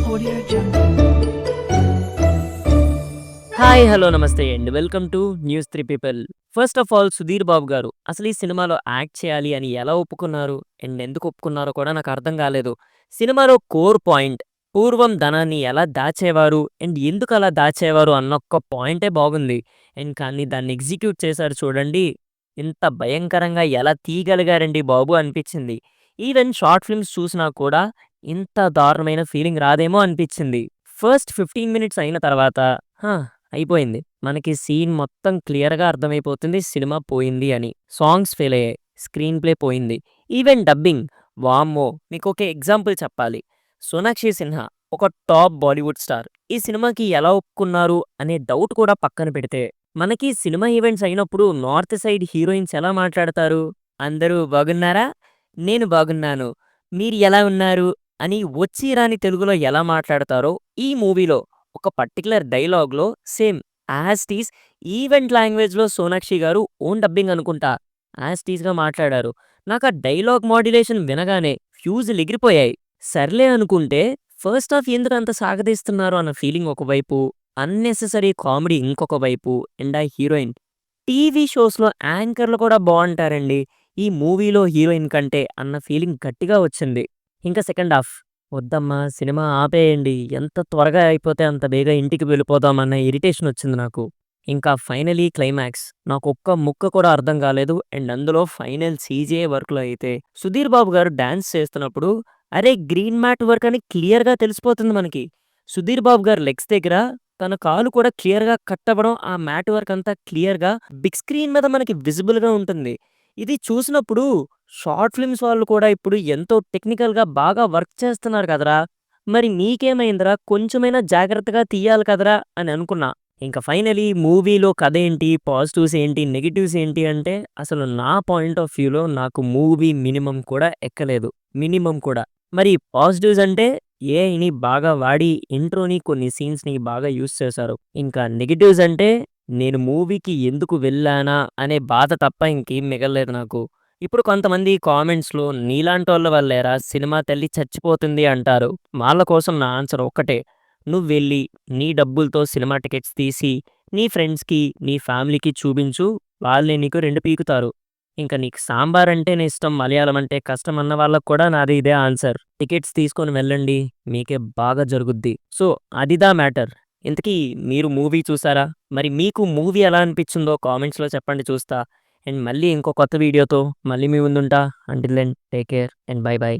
Audio Jungle. Hi hello నమస్తే and welcome to news three people. First of all Sudheer Babu గారు అసలు ఈ సినిమాలో యాక్ట్ చేయాలి అని ఎలా ఒప్పుకున్నారు అండ్ ఎందుకు ఒప్పుకున్నారో కూడా నాకు అర్థం కాలేదు. సినిమాలో కోర్ పాయింట్ పూర్వం ధనాన్ని ఎలా దాచేవారు అండ్ ఎందుకు అలా దాచేవారు అన్న ఒక్క పాయింటే బాగుంది. అండ్ కానీ దాన్ని ఎగ్జిక్యూట్ చేశారు చూడండి, ఇంత భయంకరంగా ఎలా తీయగలిగారండి బాబు అనిపించింది. ఈవెన్ షార్ట్ ఫిల్మ్స్ చూసినా కూడా ఇంత దారుణమైన ఫీలింగ్ రాదేమో అనిపించింది. ఫస్ట్ 15 మినిట్స్ అయిన తర్వాత "హా, అయిపోయింది. మనకి సీన్ మొత్తం క్లియర్‌గా అర్థమైపోతుంది సినిమా పోయింది అని. సాంగ్స్ ఫెయిల్ అయ్యాయి. స్క్రీన్ ప్లే పోయింది. ఈవెన్ డబ్బింగ్ వామ్మో! మీకొక ఎగ్జాంపుల్ చెప్పాలి. 'సోనాక్షి సిన్హా' ఒక టాప్ బాలీవుడ్ స్టార్. ఈ సినిమాకి ఎలా ఒప్పుకున్నారు అనే డౌట్ కూడా పక్కన పెడితే, మనకి సినిమా ఈవెంట్స్ అయినప్పుడు నార్త్ సైడ్ హీరోయిన్స్ ఎలా మాట్లాడతారు? "అందరూ బాగున్నారా? నేను బాగున్నాను. మీరు ఎలా ఉన్నారు?" అని వచ్చి రాని తెలుగులో ఎలా మాట్లాడతారో ఈ మూవీలో ఒక పర్టిక్యులర్ డైలాగ్‌లో సేమ్ యాజ్ టీజ్ ఈవెంట్ లాంగ్వేజ్‌లో సోనాక్షి గారు ఓన్ డబ్బింగ్ అనుకుంటా. యాజ్ టీజ్‌గా మాట్లాడారు. నాకా డైలాగ్ మాడ్యులేషన్ వినగానే ఫ్యూజులు ఎగిరిపోయాయి. సర్లే అనుకుంటే ఫస్ట్ హాఫ్ ఎందుకంత సాగదీస్తున్నారు అన్న ఫీలింగ్ ఒకవైపు, అన్నెసెసరీ కామెడీ ఇంకొక వైపు అండ్ ఆ హీరోయిన్. టీవీ షోస్‌లో యాంకర్‌లు కూడా బావుంటారండి. ఈ మూవీలో హీరోయిన్ కంటే అన్న ఫీలింగ్ గట్టిగా వచ్చింది. ఇంకా సెకండ్ హాఫ్ వద్దమ్మా సినిమా ఆపేయండి. ఎంత త్వరగా అయిపోతే అంత బేగా ఇంటికి వెళ్ళిపోదాం అన్న ఇరిటేషన్ వచ్చింది నాకు. ఇంకా ఫైనలీ క్లైమాక్స్ నాకొక్క ముక్క కూడా అర్థం కాలేదు. అండ్ అందులో ఫైనల్ సీజీఐ వర్క్‌లో అయితే సుధీర్ బాబు గారు డాన్స్ చేస్తున్నప్పుడు అరే! గ్రీన్ మ్యాట్ వర్క్ అని క్లియర్‌గా తెలిసిపోతుంది మనకి. సుధీర్ బాబు గారి లెగ్స్ దగ్గర తన కాలు కూడా క్లియర్‌గా కట్ అవ్వడం, ఆ మ్యాట్ వర్క్ అంతా క్లియర్‌గా బిగ్ స్క్రీన్ మీద మనకి విజిబుల్‌గా ఉంటుంది. ఇది చూసినప్పుడు షార్ట్ ఫిల్మ్స్ వాళ్ళు కూడా ఇప్పుడు ఎంతో టెక్నికల్‌గా బాగా వర్క్ చేస్తున్నారు కదరా! మరి నీకేమైందిరా కొంచెమైనా జాగ్రత్తగా తీయాలి కదరా! అని అనుకున్నా. ఇంక ఫైనలీ మూవీలో కథేంటి, పాజిటివ్స్ ఏంటి, నెగెటివ్స్ ఏంటి అంటే అసలు నా పాయింట్ ఆఫ్ వ్యూలో నాకు మూవీ మినిమమ్ కూడా ఎక్కలేదు. మినిమమ్ కూడా. మరి పాజిటివ్స్ అంటే ఏఐని బాగా వాడి ఇంట్రోని కొన్ని సీన్స్‌ని బాగా యూజ్ చేశారు. ఇంకా నెగెటివ్స్ అంటే నేను మూవీకి ఎందుకు వెళ్ళానా అనే బాధ తప్ప ఇంకేం మిగల్లేదు నాకు. ఇప్పుడు కొంతమంది కామెంట్స్‌లో నీలాంటోళ్ళ వల్లేరా సినిమా తల్లి చచ్చిపోతుంది అంటారు. వాళ్ళ కోసం నా ఆన్సర్ ఒక్కటే. నువ్వెళ్ళి నీ డబ్బులతో సినిమా టికెట్స్ తీసి నీ ఫ్రెండ్స్‌కి, నీ ఫ్యామిలీకి చూపించు. వాళ్ళే నీకు 2 పీకుతారు. ఇంక నీకు సాంబార్ అంటేనే ఇష్టం, మలయాళం అంటే కష్టం అన్న వాళ్ళకి కూడా నాది ఇదే ఆన్సర్. టికెట్స్ తీసుకొని వెళ్ళండి. మీకే బాగా జరుగుద్ది. సో, అదిదా మ్యాటర్. ఇంతకీ మీరు మూవీ చూసారా? మరి మీకు మూవీ ఎలా అనిపిచ్చిందో కామెంట్స్‌లో చెప్పండి చూస్తా. అండ్ మళ్ళీ ఇంకో కొత్త వీడియోతో మళ్ళీ మీ ముందుంటా. Until then take care and bye by.